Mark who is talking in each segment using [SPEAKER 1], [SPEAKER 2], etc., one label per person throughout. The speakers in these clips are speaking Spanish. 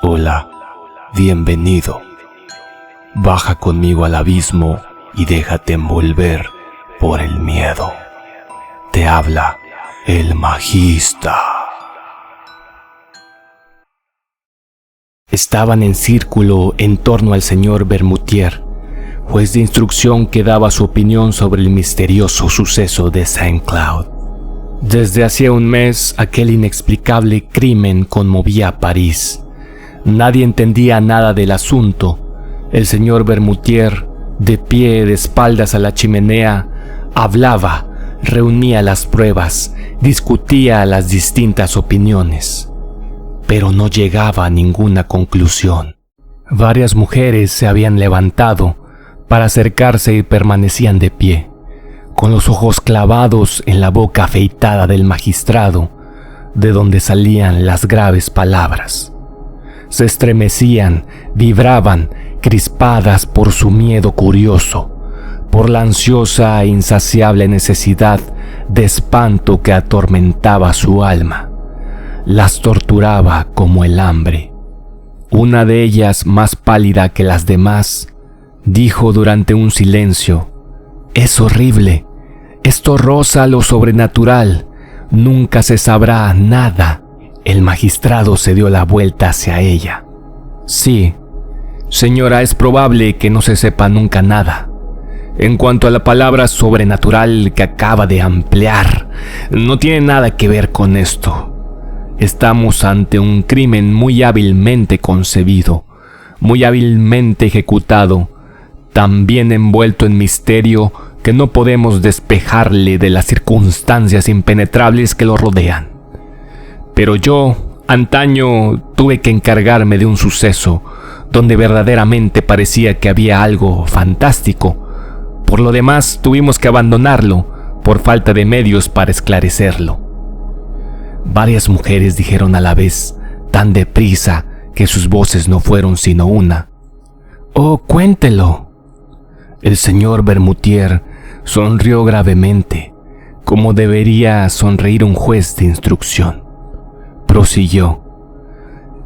[SPEAKER 1] Hola, bienvenido. Baja conmigo al abismo y déjate envolver por el miedo. Te habla el Magista. Estaban en círculo en torno al señor Bermutier, juez de instrucción que daba su opinión sobre el misterioso suceso de Saint Cloud. Desde hacía un mes, aquel inexplicable crimen conmovía a París. Nadie entendía nada del asunto. El señor Bermutier, de pie de espaldas a la chimenea, hablaba, reunía las pruebas, discutía las distintas opiniones, pero no llegaba a ninguna conclusión. Varias mujeres se habían levantado para acercarse y permanecían de pie, con los ojos clavados en la boca afeitada del magistrado, de donde salían las graves palabras. Se estremecían, vibraban, crispadas por su miedo curioso, por la ansiosa e insaciable necesidad de espanto que atormentaba su alma. Las torturaba como el hambre. Una de ellas, más pálida que las demás, dijo durante un silencio: «Es horrible, esto roza lo sobrenatural, nunca se sabrá nada». El magistrado se dio la vuelta hacia ella. «Sí, señora, es probable que no se sepa nunca nada. En cuanto a la palabra sobrenatural que acaba de emplear, no tiene nada que ver con esto. Estamos ante un crimen muy hábilmente concebido, muy hábilmente ejecutado, tan bien envuelto en misterio que no podemos despejarle de las circunstancias impenetrables que lo rodean. Pero yo, antaño, tuve que encargarme de un suceso donde verdaderamente parecía que había algo fantástico. Por lo demás, tuvimos que abandonarlo por falta de medios para esclarecerlo». Varias mujeres dijeron a la vez, tan deprisa que sus voces no fueron sino una: «Oh, cuéntelo». El señor Bermutier sonrió gravemente, como debería sonreír un juez de instrucción. Prosiguió: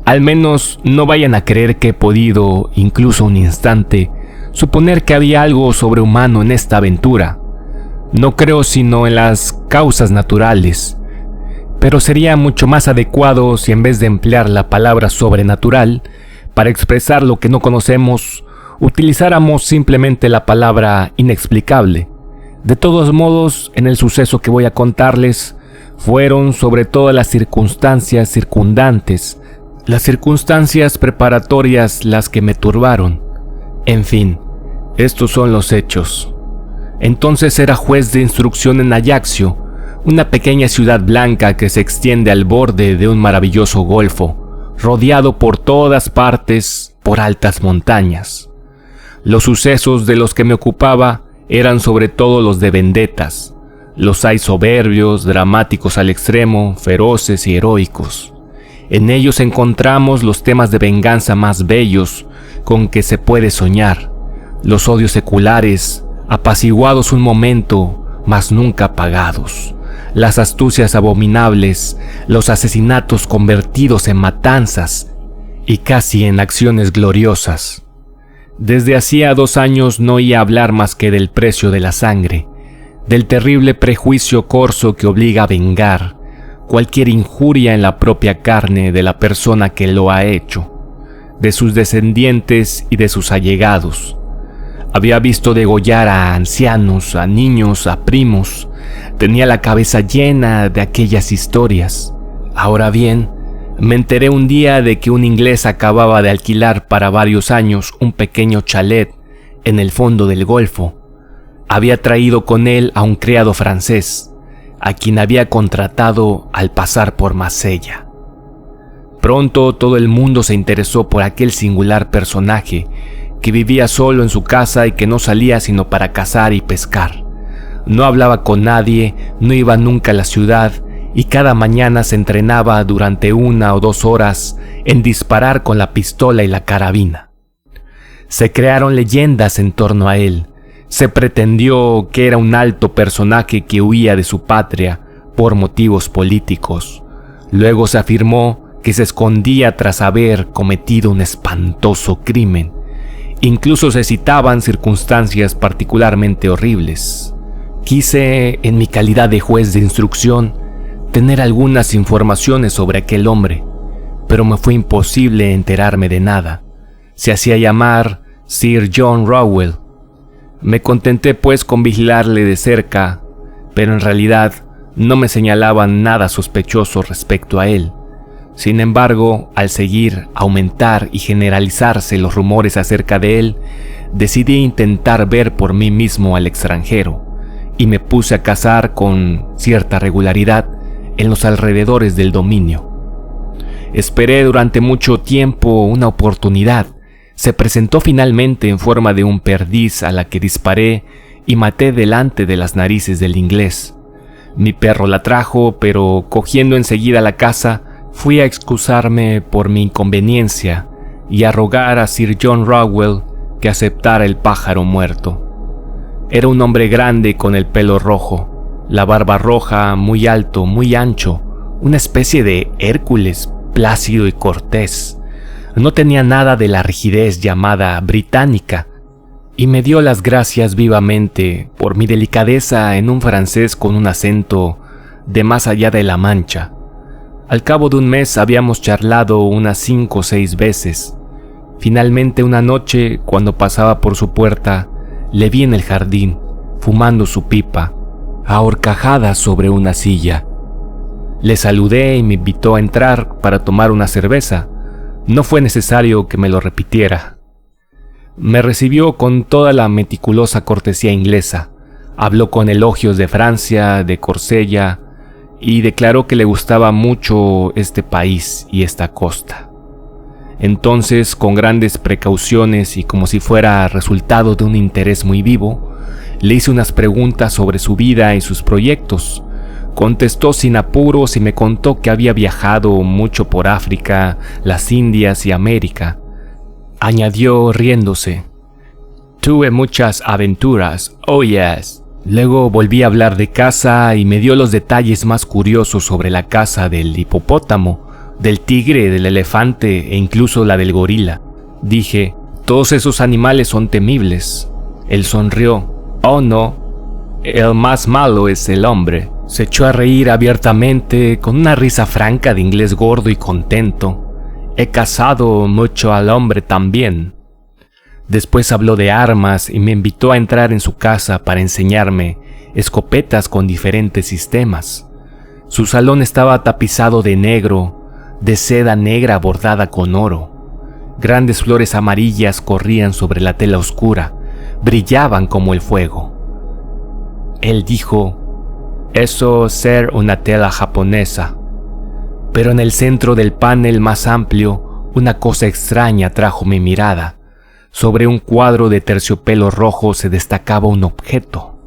[SPEAKER 1] «Al menos no vayan a creer que he podido, incluso un instante, suponer que había algo sobrehumano en esta aventura. No creo sino en las causas naturales, pero sería mucho más adecuado si en vez de emplear la palabra sobrenatural para expresar lo que no conocemos, utilizáramos simplemente la palabra inexplicable. De todos modos, en el suceso que voy a contarles, fueron sobre todo las circunstancias circundantes, las circunstancias preparatorias las que me turbaron. En fin, estos son los hechos. Entonces era juez de instrucción en Ajaccio, una pequeña ciudad blanca que se extiende al borde de un maravilloso golfo, rodeado por todas partes por altas montañas. Los sucesos de los que me ocupaba eran sobre todo los de vendetas. Los hay soberbios, dramáticos al extremo, feroces y heroicos. En ellos encontramos los temas de venganza más bellos con que se puede soñar, los odios seculares, apaciguados un momento, mas nunca apagados, las astucias abominables, los asesinatos convertidos en matanzas y casi en acciones gloriosas. Desde hacía 2 años no oía hablar más que del precio de la sangre, del terrible prejuicio corso que obliga a vengar cualquier injuria en la propia carne de la persona que lo ha hecho, de sus descendientes y de sus allegados. Había visto degollar a ancianos, a niños, a primos. Tenía la cabeza llena de aquellas historias. Ahora bien, me enteré un día de que un inglés acababa de alquilar para varios años un pequeño chalet en el fondo del golfo. Había traído con él a un criado francés, a quien había contratado al pasar por Marsella. Pronto todo el mundo se interesó por aquel singular personaje que vivía solo en su casa y que no salía sino para cazar y pescar. No hablaba con nadie, no iba nunca a la ciudad y cada mañana se entrenaba durante 1 o 2 horas en disparar con la pistola y la carabina. Se crearon leyendas en torno a él. Se pretendió que era un alto personaje que huía de su patria por motivos políticos. Luego se afirmó que se escondía tras haber cometido un espantoso crimen. Incluso se citaban circunstancias particularmente horribles. Quise, en mi calidad de juez de instrucción, tener algunas informaciones sobre aquel hombre, pero me fue imposible enterarme de nada. Se hacía llamar Sir John Rowell. Me contenté pues con vigilarle de cerca, pero en realidad no me señalaban nada sospechoso respecto a él. Sin embargo, al seguir, aumentar y generalizarse los rumores acerca de él, decidí intentar ver por mí mismo al extranjero, y me puse a cazar con cierta regularidad en los alrededores del dominio. Esperé durante mucho tiempo una oportunidad. Se presentó finalmente en forma de un perdiz a la que disparé y maté delante de las narices del inglés. Mi perro la trajo, pero cogiendo enseguida la caza, fui a excusarme por mi inconveniencia y a rogar a Sir John Rowell que aceptara el pájaro muerto. Era un hombre grande con el pelo rojo, la barba roja, muy alto, muy ancho, una especie de Hércules, plácido y cortés. No tenía nada de la rigidez llamada británica, y me dio las gracias vivamente por mi delicadeza en un francés con un acento de más allá de la Mancha. Al cabo de un mes habíamos charlado unas 5 o 6 veces. Finalmente una noche, cuando pasaba por su puerta, le vi en el jardín, fumando su pipa, a horcajadas sobre una silla. Le saludé y me invitó a entrar para tomar una cerveza. No fue necesario que me lo repitiera. Me recibió con toda la meticulosa cortesía inglesa. Habló con elogios de Francia, de Corsella, y declaró que le gustaba mucho este país y esta costa. Entonces, con grandes precauciones y como si fuera resultado de un interés muy vivo, le hice unas preguntas sobre su vida y sus proyectos. Contestó sin apuros y me contó que había viajado mucho por África, las Indias y América. Añadió riéndose: "Tuve muchas aventuras, oh yes". Luego volví a hablar de caza y me dio los detalles más curiosos sobre la caza del hipopótamo, del tigre, del elefante e incluso la del gorila. Dije: "Todos esos animales son temibles". Él sonrió: "Oh no, el más malo es el hombre". Se echó a reír abiertamente con una risa franca de inglés gordo y contento. "He cazado mucho al hombre también". Después habló de armas y me invitó a entrar en su casa para enseñarme escopetas con diferentes sistemas. Su salón estaba tapizado de negro, de seda negra bordada con oro. Grandes flores amarillas corrían sobre la tela oscura, brillaban como el fuego. Él dijo: "Eso ser una tela japonesa". Pero en el centro del panel más amplio, una cosa extraña atrajo mi mirada. Sobre un cuadro de terciopelo rojo se destacaba un objeto.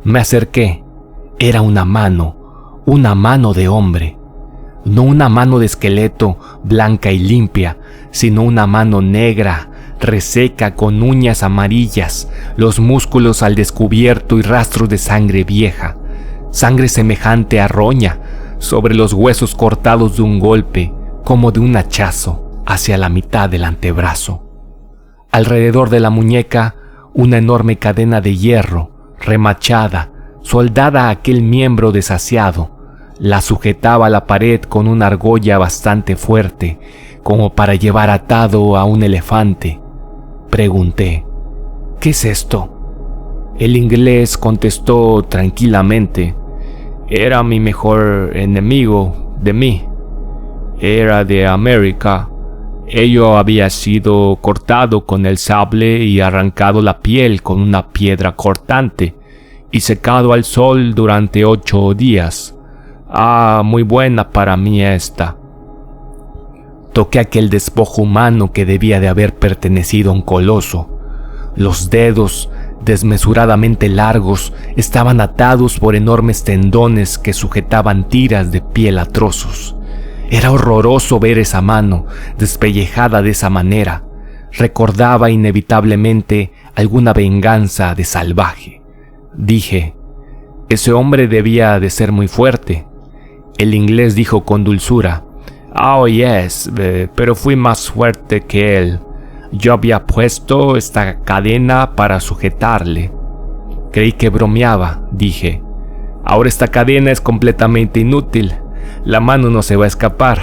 [SPEAKER 1] Me acerqué. Era una mano de hombre. No una mano de esqueleto blanca y limpia, sino una mano negra, reseca, con uñas amarillas, los músculos al descubierto y rastros de sangre vieja, sangre semejante a roña, sobre los huesos cortados de un golpe, como de un hachazo, hacia la mitad del antebrazo. Alrededor de la muñeca, una enorme cadena de hierro, remachada, soldada a aquel miembro desasiado, la sujetaba a la pared con una argolla bastante fuerte, como para llevar atado a un elefante. Pregunté: "¿Qué es esto?". El inglés contestó tranquilamente: "Era mi mejor enemigo de mí. Era de América. Ello había sido cortado con el sable y arrancado la piel con una piedra cortante y secado al sol durante 8 días. Ah, muy buena para mí esta". Toqué aquel despojo humano que debía de haber pertenecido a un coloso. Los dedos, desmesuradamente largos, estaban atados por enormes tendones que sujetaban tiras de piel a trozos. Era horroroso ver esa mano despellejada de esa manera. Recordaba inevitablemente alguna venganza de salvaje. Dije: "Ese hombre debía de ser muy fuerte". El inglés dijo con dulzura: Oh, yes, pero fui más fuerte que él. Yo había puesto esta cadena para sujetarle. Creí que bromeaba, dije. Ahora esta cadena es completamente inútil. La mano no se va a escapar.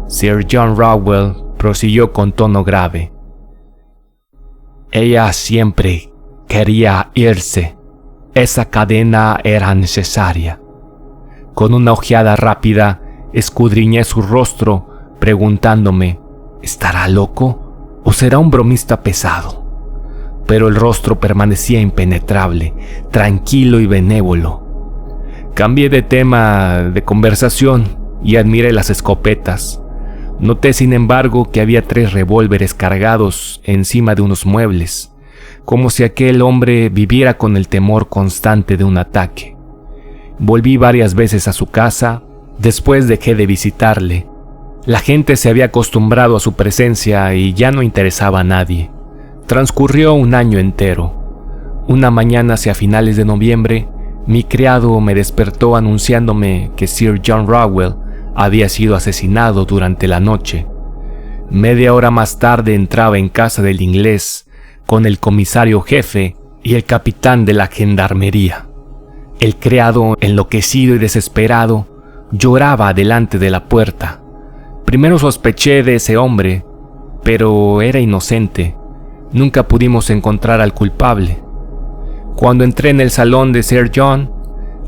[SPEAKER 1] Sir John Rowell prosiguió con tono grave. Ella siempre quería irse. Esa cadena era necesaria. Con una ojeada rápida, escudriñé su rostro, preguntándome, ¿estará loco o será un bromista pesado? Pero el rostro permanecía impenetrable, tranquilo y benévolo. Cambié de tema de conversación y admiré las escopetas. Noté, sin embargo, que había 3 revólveres cargados encima de unos muebles, como si aquel hombre viviera con el temor constante de un ataque. Volví varias veces a su casa. Después dejé de visitarle. La gente se había acostumbrado a su presencia y ya no interesaba a nadie. Transcurrió un año entero. Una mañana hacia finales de noviembre, mi criado me despertó anunciándome que Sir John Rowell había sido asesinado durante la noche. Media hora más tarde entraba en casa del inglés con el comisario jefe y el capitán de la gendarmería. El criado, enloquecido y desesperado, lloraba delante de la puerta. Primero sospeché de ese hombre, pero era inocente. Nunca pudimos encontrar al culpable. Cuando entré en el salón de Sir John,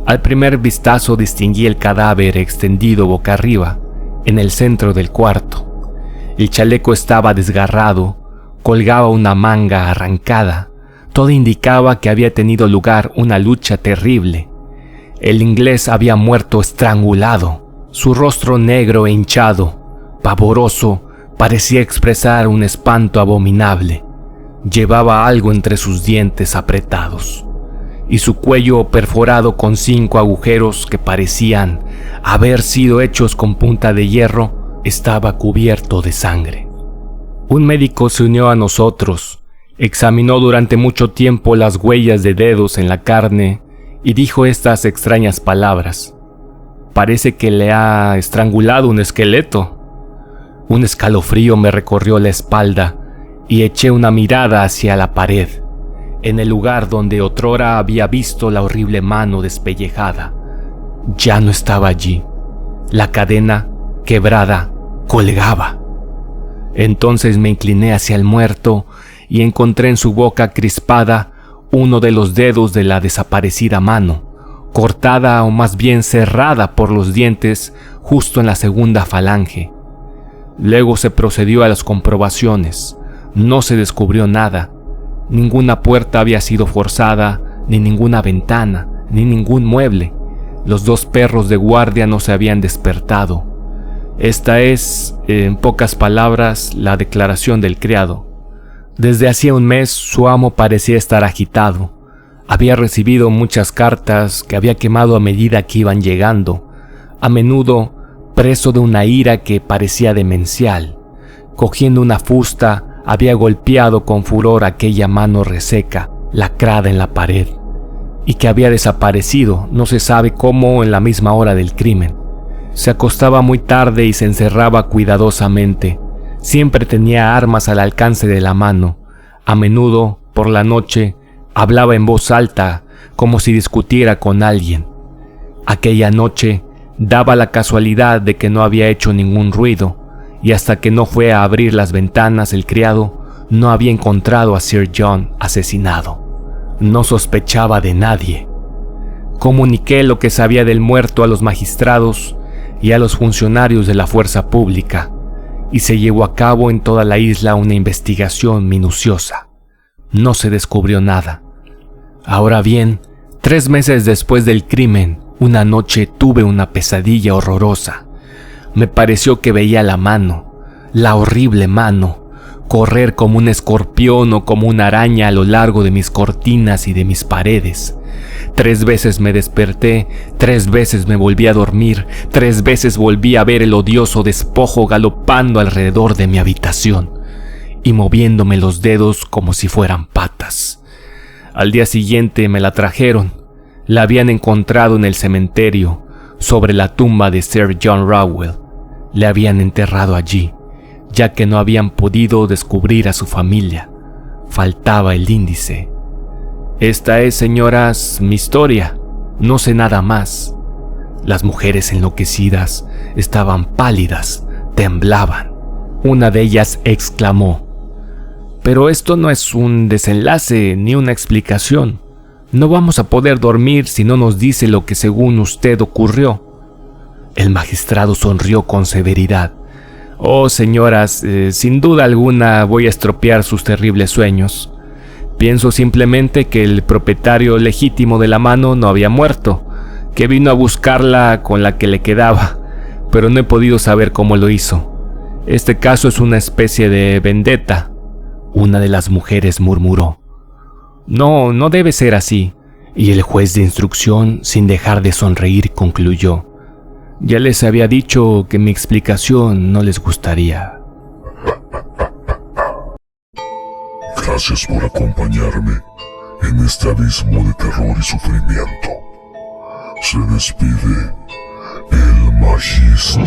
[SPEAKER 1] al primer vistazo distinguí el cadáver extendido boca arriba, en el centro del cuarto. El chaleco estaba desgarrado, colgaba una manga arrancada. Todo indicaba que había tenido lugar una lucha terrible. El inglés había muerto estrangulado. Su rostro negro e hinchado, pavoroso, parecía expresar un espanto abominable. Llevaba algo entre sus dientes apretados, y su cuello perforado con 5 agujeros que parecían haber sido hechos con punta de hierro, estaba cubierto de sangre. Un médico se unió a nosotros, examinó durante mucho tiempo las huellas de dedos en la carne y dijo estas extrañas palabras: parece que le ha estrangulado un esqueleto. Un escalofrío me recorrió la espalda y eché una mirada hacia la pared, en el lugar donde otrora había visto la horrible mano despellejada. Ya no estaba allí. La cadena, quebrada, colgaba. Entonces me incliné hacia el muerto y encontré en su boca crispada uno de los dedos de la desaparecida mano, cortada o más bien cerrada por los dientes justo en la segunda falange. Luego se procedió a las comprobaciones. No se descubrió nada. Ninguna puerta había sido forzada, ni ninguna ventana, ni ningún mueble. Los 2 perros de guardia no se habían despertado. Esta es, en pocas palabras, la declaración del criado. Desde hacía un mes su amo parecía estar agitado. Había recibido muchas cartas que había quemado a medida que iban llegando, a menudo preso de una ira que parecía demencial. Cogiendo una fusta, había golpeado con furor aquella mano reseca, lacrada en la pared, y que había desaparecido, no se sabe cómo, en la misma hora del crimen. Se acostaba muy tarde y se encerraba cuidadosamente. Siempre tenía armas al alcance de la mano. A menudo, por la noche, hablaba en voz alta, como si discutiera con alguien. Aquella noche daba la casualidad de que no había hecho ningún ruido, y hasta que no fue a abrir las ventanas el criado, no había encontrado a Sir John asesinado. No sospechaba de nadie. Comuniqué lo que sabía del muerto a los magistrados y a los funcionarios de la fuerza pública, y se llevó a cabo en toda la isla una investigación minuciosa. No se descubrió nada. Ahora bien, 3 meses después del crimen, una noche tuve una pesadilla horrorosa. Me pareció que veía la mano, la horrible mano, correr como un escorpión o como una araña a lo largo de mis cortinas y de mis paredes. 3 veces me desperté, 3 veces me volví a dormir, 3 veces volví a ver el odioso despojo galopando alrededor de mi habitación y moviéndome los dedos como si fueran patas. Al día siguiente me la trajeron. La habían encontrado en el cementerio, sobre la tumba de Sir John Rowell. le habían enterrado allí, ya que no habían podido descubrir a su familia. Faltaba el índice. Esta es, señoras, mi historia. No sé nada más. Las mujeres enloquecidas estaban pálidas, temblaban. Una de ellas exclamó: «Pero esto no es un desenlace ni una explicación. No vamos a poder dormir si no nos dice lo que según usted ocurrió». El magistrado sonrió con severidad. «Oh, señoras, sin duda alguna voy a estropear sus terribles sueños. Pienso simplemente que el propietario legítimo de la mano no había muerto, que vino a buscarla con la que le quedaba, pero no he podido saber cómo lo hizo. Este caso es una especie de vendetta». Una de las mujeres murmuró: «No, no debe ser así». Y el juez de instrucción, sin dejar de sonreír, concluyó: «Ya les había dicho que mi explicación no les gustaría».
[SPEAKER 2] Gracias por acompañarme en este abismo de terror y sufrimiento. Se despide el Magista.